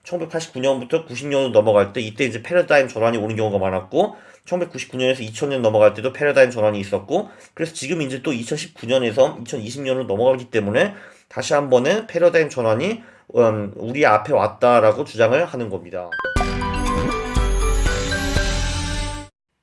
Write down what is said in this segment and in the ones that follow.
1989년부터 90년으로 넘어갈 때 이때 이제 패러다임 전환이 오는 경우가 많았고 1999년에서 2000년 넘어갈 때도 패러다임 전환이 있었고 그래서 지금 이제 또 2019년에서 2020년으로 넘어가기 때문에 다시 한 번의 패러다임 전환이 우리 앞에 왔다라고 주장을 하는 겁니다.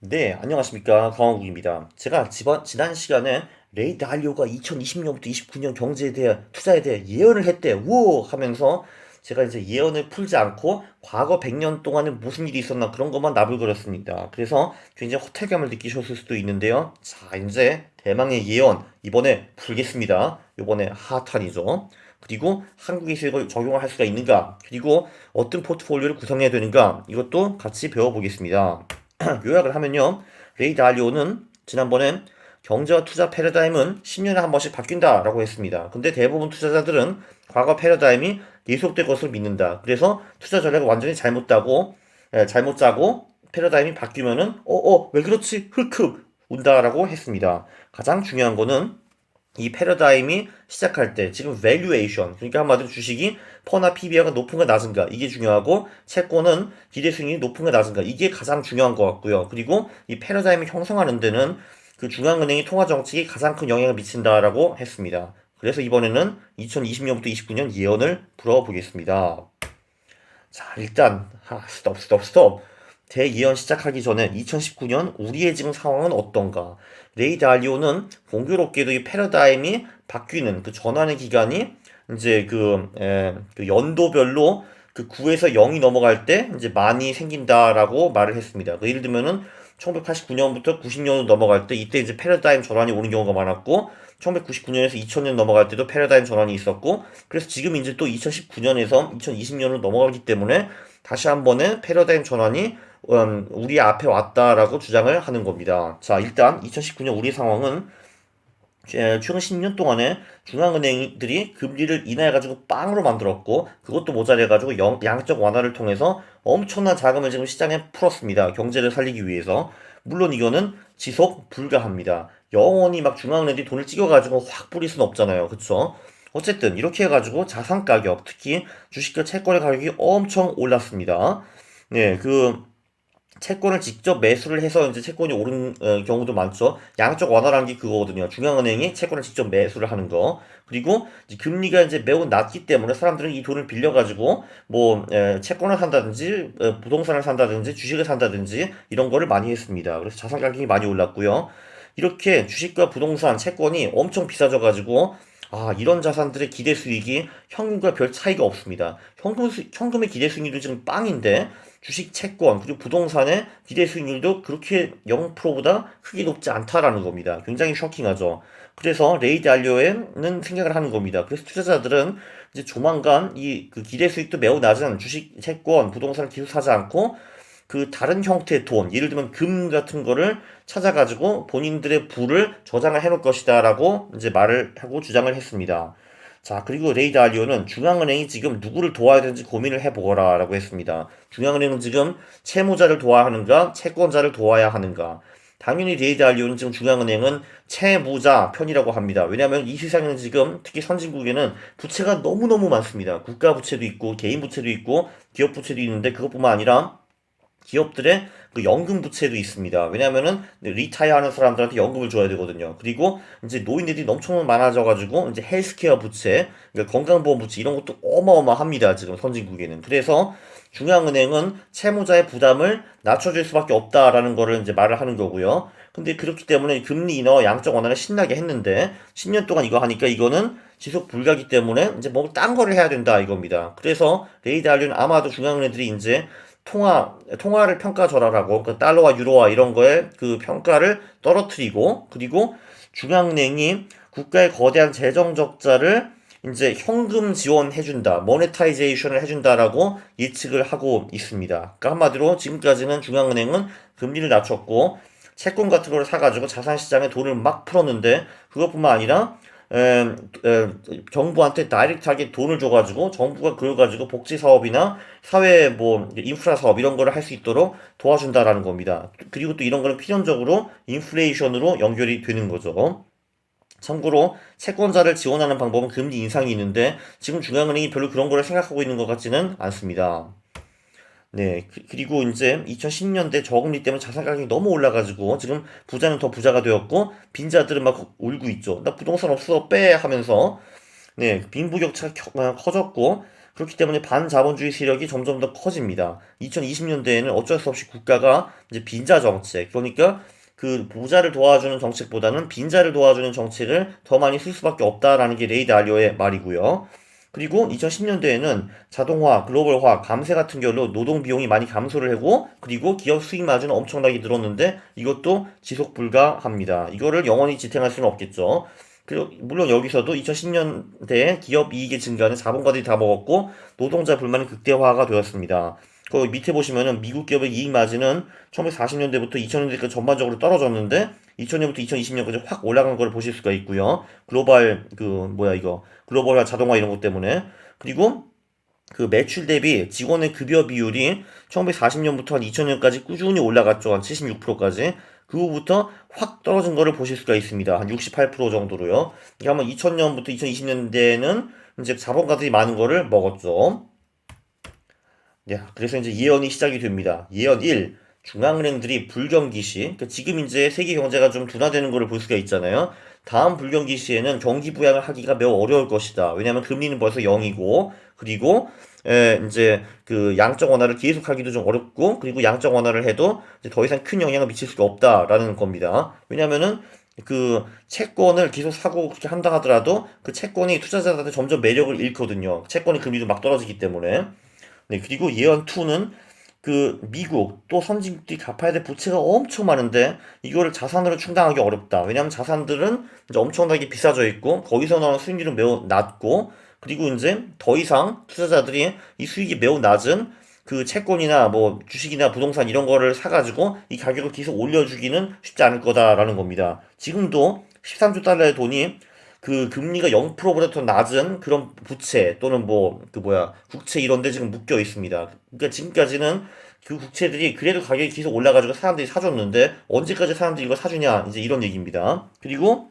네, 안녕하십니까. 강원국입니다. 제가 지난 시간에 레이 달리오가 2020년부터 29년 경제에 대해, 투자에 대해 예언을 했대. 우오! 하면서 제가 이제 예언을 풀지 않고 과거 100년 동안에 무슨 일이 있었나 그런 것만 나불거렸습니다. 그래서 굉장히 허탈감을 느끼셨을 수도 있는데요. 자, 이제 대망의 예언 이번에 풀겠습니다. 이번에 핫한이죠. 그리고 한국에서 이걸 적용을 할 수가 있는가? 그리고 어떤 포트폴리오를 구성해야 되는가? 이것도 같이 배워보겠습니다. 요약을 하면요. 레이 달리오는 지난번에 경제와 투자 패러다임은 10년에 한 번씩 바뀐다라고 했습니다. 근데 대부분 투자자들은 과거 패러다임이 계속될 것을 믿는다. 그래서 투자 전략을 완전히 잘못 짜고 패러다임이 바뀌면은 왜 그렇지? 흑흑 운다라고 했습니다. 가장 중요한 거는 이 패러다임이 시작할 때 지금 valuation 그러니까 한마디로 주식이 퍼나 PBR가 높은가 낮은가 이게 중요하고 채권은 기대 수익률이 높은가 낮은가 이게 가장 중요한 것 같고요. 그리고 이 패러다임이 형성하는 데는 그 중앙은행의 통화 정책이 가장 큰 영향을 미친다라고 했습니다. 그래서 이번에는 2020년부터 29년 예언을 풀어보겠습니다. 자, 일단 스톱. 대예언 시작하기 전에 2019년 우리의 지금 상황은 어떤가? 레이 달리오는 공교롭게도 이 패러다임이 바뀌는 그 전환의 기간이 이제 그 연도별로 그 9에서 0이 넘어갈 때 이제 많이 생긴다라고 말을 했습니다. 그 예를 들면은 1989년부터 90년으로 넘어갈 때 이때 이제 패러다임 전환이 오는 경우가 많았고 1999년에서 2000년 넘어갈 때도 패러다임 전환이 있었고 그래서 지금 이제 또 2019년에서 2020년으로 넘어가기 때문에 다시 한 번의 패러다임 전환이 우리 앞에 왔다라고 주장을 하는 겁니다. 자, 일단 2019년 우리 상황은 최근 10년 동안에 중앙은행들이 금리를 인하해가지고 빵으로 만들었고 그것도 모자라가지고 양적 완화를 통해서 엄청난 자금을 지금 시장에 풀었습니다. 경제를 살리기 위해서. 물론 이거는 지속 불가합니다. 영원히 막 중앙은행들이 돈을 찍어가지고 확 뿌릴 수는 없잖아요. 그쵸? 어쨌든 이렇게 해가지고 자산 가격, 특히 주식과 채권의 가격이 엄청 올랐습니다. 네, 채권을 직접 매수를 해서 이제 채권이 오른 경우도 많죠. 양적 완화라는 게 그거거든요. 중앙은행이 채권을 직접 매수를 하는 거. 그리고 이제 금리가 이제 매우 낮기 때문에 사람들은 이 돈을 빌려가지고 뭐 채권을 산다든지 부동산을 산다든지 주식을 산다든지 이런 거를 많이 했습니다. 그래서 자산 가격이 많이 올랐고요. 이렇게 주식과 부동산, 채권이 엄청 비싸져가지고 이런 자산들의 기대 수익이 현금과 별 차이가 없습니다. 현금의 기대 수익률도 지금 빵인데 주식, 채권, 그리고 부동산의 기대 수익률도 그렇게 0%보다 크게 높지 않다라는 겁니다. 굉장히 쇼킹하죠. 그래서 레이 달리오에는 생각을 하는 겁니다. 그래서 투자자들은 이제 조만간 이 그 기대 수익도 매우 낮은 주식, 채권, 부동산을 계속 사지 않고 그 다른 형태의 돈, 예를 들면 금 같은 거를 찾아가지고 본인들의 부를 저장을 해놓을 것이다라고 이제 말을 하고 주장을 했습니다. 자, 그리고 레이 달리오는 중앙은행이 지금 누구를 도와야 되는지 고민을 해보거라라고 했습니다. 중앙은행은 지금 채무자를 도와야 하는가, 채권자를 도와야 하는가. 당연히 레이 달리오는 지금 중앙은행은 채무자 편이라고 합니다. 왜냐하면 이 세상에는 지금 특히 선진국에는 부채가 너무너무 많습니다. 국가 부채도 있고 개인 부채도 있고 기업 부채도 있는데 그것뿐만 아니라 기업들의 그 연금 부채도 있습니다. 왜냐면은 리타이어 하는 사람들한테 연금을 줘야 되거든요. 그리고 이제 노인들이 엄청 많아져가지고 이제 헬스케어 부채, 그러니까 건강보험 부채 이런 것도 어마어마합니다. 지금 선진국에는. 그래서 중앙은행은 채무자의 부담을 낮춰줄 수밖에 없다라는 거를 이제 말을 하는 거고요. 근데 그렇기 때문에 금리 인하 양적 완화를 신나게 했는데 10년 동안 이거 하니까 이거는 지속 불가기 때문에 이제 뭐 딴 거를 해야 된다 이겁니다. 그래서 레이 달리오는 아마도 중앙은행들이 이제 통화를 평가절하라고, 그 달러와 유로와 이런 거에 그 평가를 떨어뜨리고, 그리고 중앙은행이 국가의 거대한 재정 적자를 이제 현금 지원해준다, 모네타이제이션을 해준다라고 예측을 하고 있습니다. 그러니까 한마디로 지금까지는 중앙은행은 금리를 낮췄고, 채권 같은 걸 사가지고 자산시장에 돈을 막 풀었는데, 그것뿐만 아니라 정부한테 다이렉트하게 돈을 줘가지고 정부가 그걸 가지고 복지 사업이나 사회 뭐 인프라 사업 이런 거를 할 수 있도록 도와준다라는 겁니다. 그리고 또 이런 거는 필연적으로 인플레이션으로 연결이 되는 거죠. 참고로 채권자를 지원하는 방법은 금리 인상이 있는데 지금 중앙은행이 별로 그런 거를 생각하고 있는 것 같지는 않습니다. 네, 그리고 이제 2010년대 저금리 때문에 자산 가격이 너무 올라가지고 지금 부자는 더 부자가 되었고 빈자들은 막 울고 있죠. 나 부동산 없어 빼 하면서 네, 빈부격차가 커졌고 그렇기 때문에 반자본주의 세력이 점점 더 커집니다. 2020년대에는 어쩔 수 없이 국가가 이제 빈자 정책, 그러니까 그 부자를 도와주는 정책보다는 빈자를 도와주는 정책을 더 많이 쓸 수밖에 없다라는 게 레이 달리오의 말이고요. 그리고 2010년대에는 자동화, 글로벌화, 감세 같은 결로 노동 비용이 많이 감소를 하고 그리고 기업 수익 마진은 엄청나게 늘었는데 이것도 지속 불가합니다. 이거를 영원히 지탱할 수는 없겠죠. 그리고 물론 여기서도 2010년대에 기업 이익의 증가는 자본가들이 다 먹었고 노동자 불만이 극대화가 되었습니다. 그 밑에 보시면은 미국 기업의 이익 마진은 1940년대부터 2000년대까지 전반적으로 떨어졌는데 2000년부터 2020년까지 확 올라간 걸 보실 수가 있고요. 글로벌 글로벌화 자동화 이런 것 때문에 그리고 그 매출 대비 직원의 급여 비율이 1940년부터 한 2000년까지 꾸준히 올라갔죠. 한 76%까지. 그 후부터 확 떨어진 거를 보실 수가 있습니다. 한 68% 정도로요. 그러면 2000년부터 2020년대에는 이제 자본가들이 많은 거를 먹었죠. 네, 그래서 이제 예언이 시작이 됩니다. 예언 1. 중앙은행들이 불경기 시, 그러니까 지금 이제 세계 경제가 좀 둔화되는 것을 볼 수가 있잖아요. 다음 불경기 시에는 경기 부양을 하기가 매우 어려울 것이다. 왜냐하면 금리는 벌써 0이고, 그리고 이제 그 양적 완화를 계속하기도 좀 어렵고, 그리고 양적 완화를 해도 이제 더 이상 큰 영향을 미칠 수가 없다라는 겁니다. 왜냐하면은 그 채권을 계속 사고 그렇게 한다 하더라도 그 채권이 투자자들한테 점점 매력을 잃거든요. 채권의 금리도 막 떨어지기 때문에. 네, 그리고 예언 2는 그 미국 또 선진국들이 갚아야 될 부채가 엄청 많은데 이거를 자산으로 충당하기 어렵다. 왜냐하면 자산들은 이제 엄청나게 비싸져 있고 거기서 나오는 수익률은 매우 낮고 그리고 이제 더 이상 투자자들이 이 수익이 매우 낮은 그 채권이나 뭐 주식이나 부동산 이런 거를 사가지고 이 가격을 계속 올려주기는 쉽지 않을 거다라는 겁니다. 지금도 13조 달러의 돈이 그 금리가 0%보다 더 낮은 그런 부채 또는 국채 이런 데 지금 묶여 있습니다. 그러니까 지금까지는 그 국채들이 그래도 가격이 계속 올라가지고 사람들이 사줬는데 언제까지 사람들이 이거 사주냐 이제 이런 얘기입니다. 그리고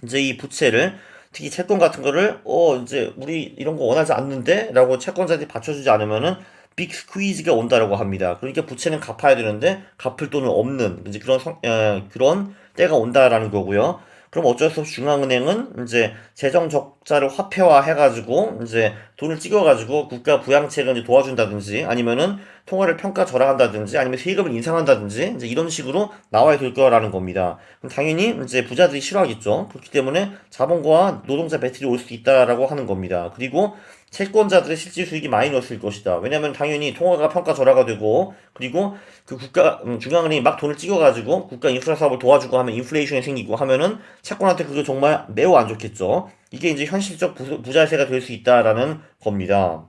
이제 이 부채를 특히 채권 같은 거를 이제 우리 이런 거 원하지 않는데 라고 채권자들이 받쳐주지 않으면은 빅 스퀴즈가 온다라고 합니다. 그러니까 부채는 갚아야 되는데 갚을 돈은 없는 이제 그런 때가 온다라는 거고요. 그럼 어쩔 수 없이 중앙은행은 이제 재정 적자를 화폐화 해가지고 이제 돈을 찍어가지고 국가 부양책을 이제 도와준다든지 아니면은 통화를 평가 절하한다든지 아니면 세금을 인상한다든지 이제 이런 식으로 나와야 될 거라는 겁니다. 그럼 당연히 이제 부자들이 싫어하겠죠. 그렇기 때문에 자본과 노동자 배틀이 올 수 있다라고 하는 겁니다. 그리고 채권자들의 실질 수익이 마이너스일 것이다. 왜냐하면 당연히 통화가 평가 절하가 되고 그리고 그 중앙은행이 막 돈을 찍어가지고 국가 인프라 사업을 도와주고 하면 인플레이션이 생기고 하면은 채권한테 그게 정말 매우 안 좋겠죠. 이게 이제 현실적 부자세가 될 수 있다라는 겁니다.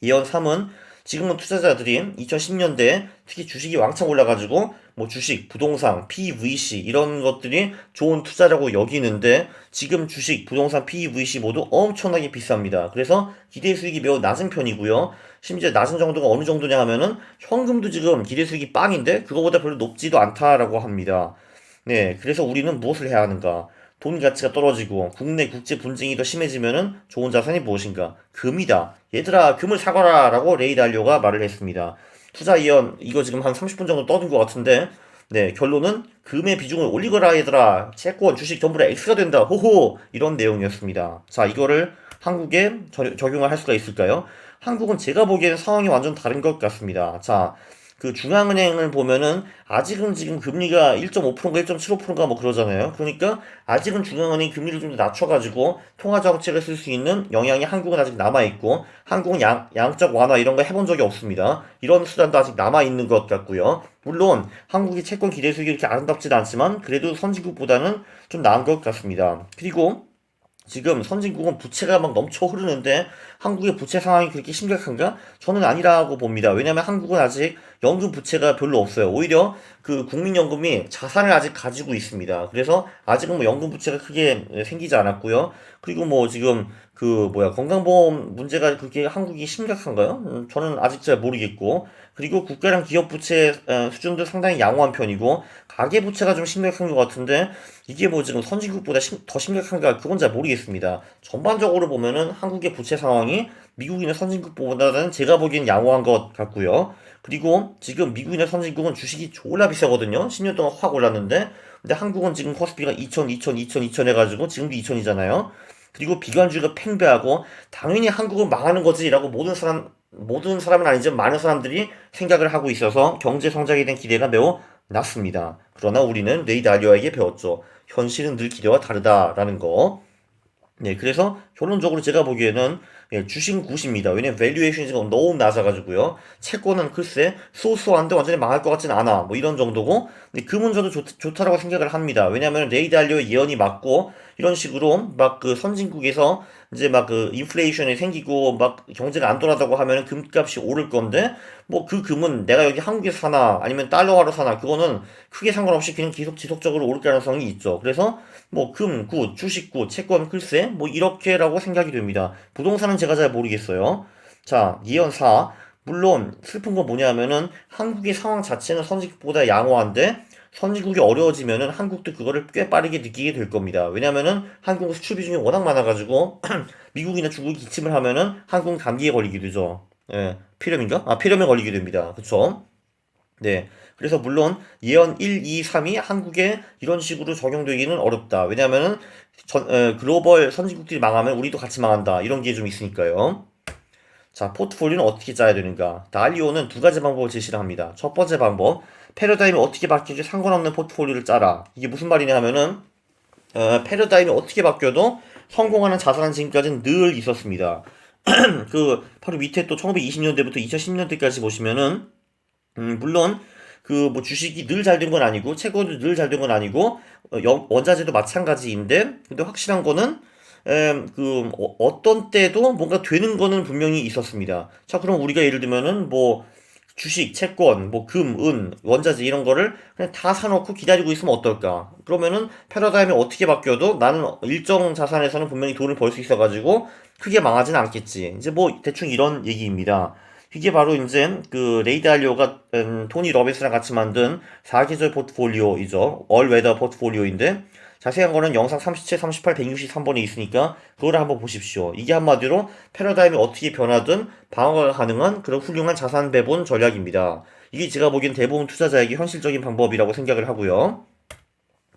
예언 3은 지금은 투자자들이 2010년대에 특히 주식이 왕창 올라가지고 뭐 주식, 부동산, PVC 이런 것들이 좋은 투자라고 여기는데 지금 주식, 부동산, PVC 모두 엄청나게 비쌉니다. 그래서 기대 수익이 매우 낮은 편이고요. 심지어 낮은 정도가 어느 정도냐 하면은 현금도 지금 기대 수익이 빵인데 그거보다 별로 높지도 않다라고 합니다. 네, 그래서 우리는 무엇을 해야 하는가? 돈 가치가 떨어지고 국내 국제 분쟁이 더 심해지면은 좋은 자산이 무엇인가? 금이다. 얘들아, 금을 사거라 라고 레이 달리오가 말을 했습니다. 투자 이연 이거 지금 한 30분 정도 떠든 것 같은데 네, 결론은 금의 비중을 올리거라 얘들아. 채권, 주식 전부 다 X가 된다. 호호! 이런 내용이었습니다. 자, 이거를 한국에 적용을 할 수가 있을까요? 한국은 제가 보기에는 상황이 완전 다른 것 같습니다. 자, 그 중앙은행을 보면은 아직은 지금 금리가 1.5%인가 1.75%인가 뭐 그러잖아요. 그러니까 아직은 중앙은행이 금리를 좀 더 낮춰가지고 통화 정책을 쓸 수 있는 영향이 한국은 아직 남아있고 한국은 양적 완화 이런 거 해본 적이 없습니다. 이런 수단도 아직 남아있는 것 같고요. 물론 한국의 채권 기대 수익이 이렇게 아름답지는 않지만 그래도 선진국보다는 좀 나은 것 같습니다. 그리고 지금 선진국은 부채가 막 넘쳐 흐르는데 한국의 부채 상황이 그렇게 심각한가? 저는 아니라고 봅니다. 왜냐하면 한국은 아직 연금 부채가 별로 없어요. 오히려 그 국민연금이 자산을 아직 가지고 있습니다. 그래서 아직은 뭐 연금 부채가 크게 생기지 않았고요. 그리고 뭐 지금 그 뭐야 건강보험 문제가 그렇게 한국이 심각한가요? 저는 아직 잘 모르겠고 그리고 국가랑 기업 부채 수준도 상당히 양호한 편이고 가계 부채가 좀 심각한 것 같은데 이게 뭐 지금 선진국보다 더 심각한가 그건 잘 모르겠습니다. 전반적으로 보면은 한국의 부채 상황이 미국이나 선진국보다는 제가 보기엔 양호한 것 같고요. 그리고 지금 미국이나 선진국은 주식이 졸라 비싸거든요. 10년 동안 확 올랐는데 근데 한국은 지금 코스피가 2000 해가지고 지금도 2000이잖아요. 그리고 비관주의가 팽배하고 당연히 한국은 망하는 거지라고 모든 사람은 아니지만 많은 사람들이 생각을 하고 있어서 경제 성장에 대한 기대가 매우 낮습니다. 그러나 우리는 레이 달리오에게 배웠죠. 현실은 늘 기대와 다르다라는 거. 네, 그래서 결론적으로 제가 보기에는 예, 주식 굿입니다. 왜냐면 밸류에이션이 지금 너무 낮아가지고요. 채권은 글쎄 소소한데 완전히 망할 것 같진 않아. 뭐 이런 정도고. 근데 그 문제도 좋다라고 생각을 합니다. 왜냐하면 레이 달리오의 예언이 맞고 이런 식으로 막 그 선진국에서 이제 막 그 인플레이션이 생기고 막 경제가 안 돌아가고 하면은 금값이 오를 건데 뭐 그 금은 내가 여기 한국에서 사나 아니면 달러화로 사나 그거는 크게 상관없이 그냥 계속 지속적으로 오를 가능성이 있죠. 그래서 뭐 금, 구, 주식, 구, 채권, 글쎄 뭐 이렇게라고 생각이 됩니다. 부동산은 제가 잘 모르겠어요. 자, 예언 4. 물론 슬픈 건 뭐냐면은 한국의 상황 자체는 선진국보다 양호한데 선진국이 어려워지면은 한국도 그거를 꽤 빠르게 느끼게 될 겁니다. 왜냐면은 한국 수출 비중이 워낙 많아가지고 미국이나 중국이 기침을 하면은 한국은 감기에 걸리게 되죠. 예, 폐렴인가? 아, 폐렴에 걸리게 됩니다. 그쵸? 네. 그래서 물론 예언 1, 2, 3이 한국에 이런 식으로 적용되기는 어렵다. 왜냐하면은 글로벌 선진국들이 망하면 우리도 같이 망한다. 이런 게 좀 있으니까요. 자, 포트폴리오는 어떻게 짜야 되는가? 달리오는 두 가지 방법을 제시를 합니다. 첫 번째 방법, 패러다임이 어떻게 바뀌지 상관없는 포트폴리오를 짜라. 이게 무슨 말이냐 하면은 패러다임이 어떻게 바뀌어도 성공하는 자산은 지금까지는 늘 있었습니다. 그 바로 밑에 또 1920년대부터 2010년대까지 보시면은 물론 그 뭐 주식이 늘 잘 된 건 아니고 채권도 늘 잘 된 건 아니고 원자재도 마찬가지인데 근데 확실한 거는 어떤 때도 뭔가 되는 거는 분명히 있었습니다. 자, 그럼 우리가 예를 들면은 뭐 주식, 채권, 뭐 금, 은, 원자재 이런 거를 그냥 다 사놓고 기다리고 있으면 어떨까? 그러면은 패러다임이 어떻게 바뀌어도 나는 일정 자산에서는 분명히 돈을 벌 수 있어가지고 크게 망하진 않겠지. 이제 뭐 대충 이런 얘기입니다. 이게 바로 이제 그 레이 달리오가 토니 러빈스랑 같이 만든 4계절 포트폴리오이죠. 올 웨더 포트폴리오인데 자세한 거는 영상 37, 38, 163번에 있으니까 그거를 한번 보십시오. 이게 한마디로 패러다임이 어떻게 변하든 방어가 가능한 그런 훌륭한 자산 배분 전략입니다. 이게 제가 보기엔 대부분 투자자에게 현실적인 방법이라고 생각을 하고요.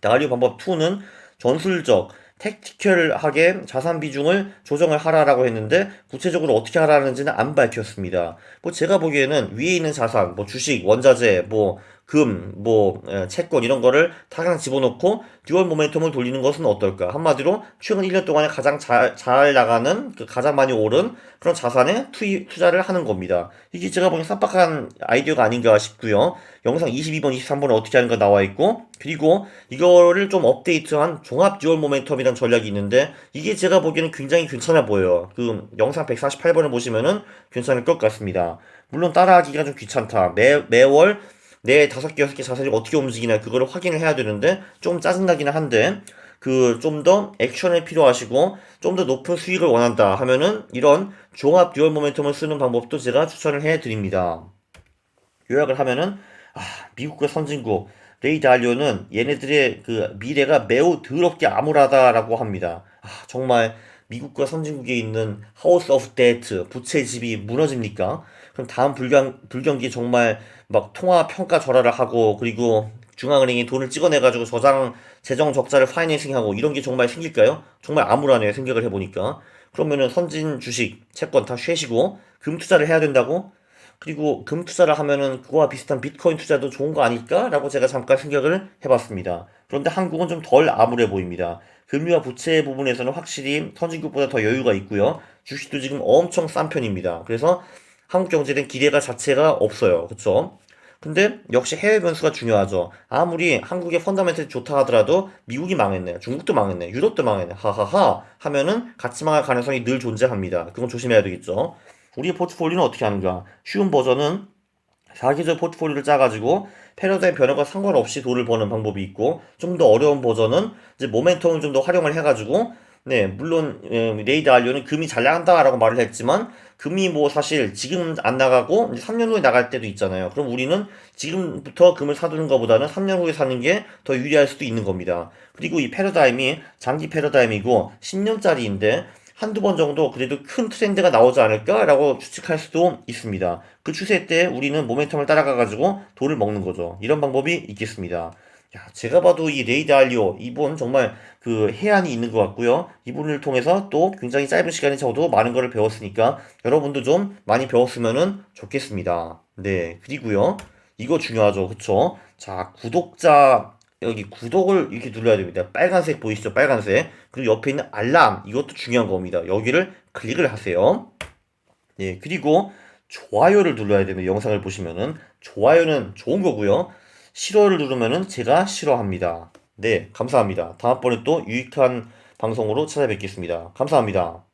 나리오 방법 2는 전술적, 택티컬하게 자산 비중을 조정을 하라라고 했는데 구체적으로 어떻게 하라는지는 안 밝혔습니다. 뭐 제가 보기에는 위에 있는 자산, 뭐 주식, 원자재, 뭐 금, 뭐 채권 이런 거를 다 그냥 집어넣고 듀얼 모멘텀을 돌리는 것은 어떨까? 한마디로 최근 1년 동안에 가장 잘 나가는 그 가장 많이 오른 그런 자산에 투자를 하는 겁니다. 이게 제가 보기엔 쌈박한 아이디어가 아닌가 싶고요. 영상 22번, 23번에 어떻게 하는가 나와 있고 그리고 이거를 좀 업데이트한 종합 듀얼 모멘텀이라는 전략이 있는데 이게 제가 보기에는 굉장히 괜찮아 보여요. 그 영상 148번을 보시면은 괜찮을 것 같습니다. 물론 따라하기가 좀 귀찮다. 매월 내 5개, 6개 자산이 어떻게 움직이나 그거를 확인을 해야 되는데 좀 짜증나기는 한데 그 좀 더 액션이 필요하시고 좀 더 높은 수익을 원한다 하면은 이런 종합 듀얼 모멘텀을 쓰는 방법도 제가 추천을 해 드립니다. 요약을 하면은 미국과 선진국 레이 달리오는 얘네들의 그 미래가 매우 더럽게 암울하다라고 합니다. 정말 미국과 선진국에 있는 하우스 오브 데트 부채집이 무너집니까? 그럼 다음 불경기에 정말 막 통화 평가 절하를 하고 그리고 중앙은행이 돈을 찍어내가지고 재정 적자를 파이낸싱하고 이런 게 정말 생길까요? 정말 암울하네요. 생각을 해보니까. 그러면은 선진 주식, 채권 다 쉐시고 금 투자를 해야 된다고? 그리고 금 투자를 하면은 그거와 비슷한 비트코인 투자도 좋은 거 아닐까라고 제가 잠깐 생각을 해봤습니다. 그런데 한국은 좀 덜 암울해 보입니다. 금리와 부채 부분에서는 확실히 선진국보다 더 여유가 있고요. 주식도 지금 엄청 싼 편입니다. 그래서 한국 경제는 기대가 자체가 없어요. 그쵸? 근데 역시 해외 변수가 중요하죠. 아무리 한국의 펀더멘털이 좋다 하더라도 미국이 망했네, 중국도 망했네, 유럽도 망했네, 하하하 하면은 같이 망할 가능성이 늘 존재합니다. 그건 조심해야 되겠죠. 우리의 포트폴리오는 어떻게 하는가? 쉬운 버전은 사계절 포트폴리오를 짜가지고 패러다임 변화가 상관없이 돈을 버는 방법이 있고, 좀 더 어려운 버전은 이제 모멘텀을 좀 더 활용을 해가지고, 네, 물론 레이드 알리오는 금이 잘 나간다라고 말을 했지만 금이 뭐 사실 지금 안 나가고 이제 3년 후에 나갈 때도 있잖아요. 그럼 우리는 지금부터 금을 사두는 것보다는 3년 후에 사는 게 더 유리할 수도 있는 겁니다. 그리고 이 패러다임이 장기 패러다임이고 10년짜리인데 한두 번 정도 그래도 큰 트렌드가 나오지 않을까라고 추측할 수도 있습니다. 그 추세 때 우리는 모멘텀을 따라가가지고 돈을 먹는 거죠. 이런 방법이 있겠습니다. 야, 제가 봐도 이 레이드 알리오 이분 정말 그 해안이 있는 것 같고요. 이분을 통해서 또 굉장히 짧은 시간에 저도 많은 거를 배웠으니까 여러분도 좀 많이 배웠으면은 좋겠습니다. 네, 그리고요. 이거 중요하죠. 그쵸? 자, 구독자 여기 구독을 이렇게 눌러야 됩니다. 빨간색 보이시죠? 빨간색. 그리고 옆에 있는 알람 이것도 중요한 겁니다. 여기를 클릭을 하세요. 예, 그리고 좋아요를 눌러야 되는 영상을 보시면은 좋아요는 좋은 거고요. 싫어를 누르면은 제가 싫어합니다. 네, 감사합니다. 다음번에 또 유익한 방송으로 찾아뵙겠습니다. 감사합니다.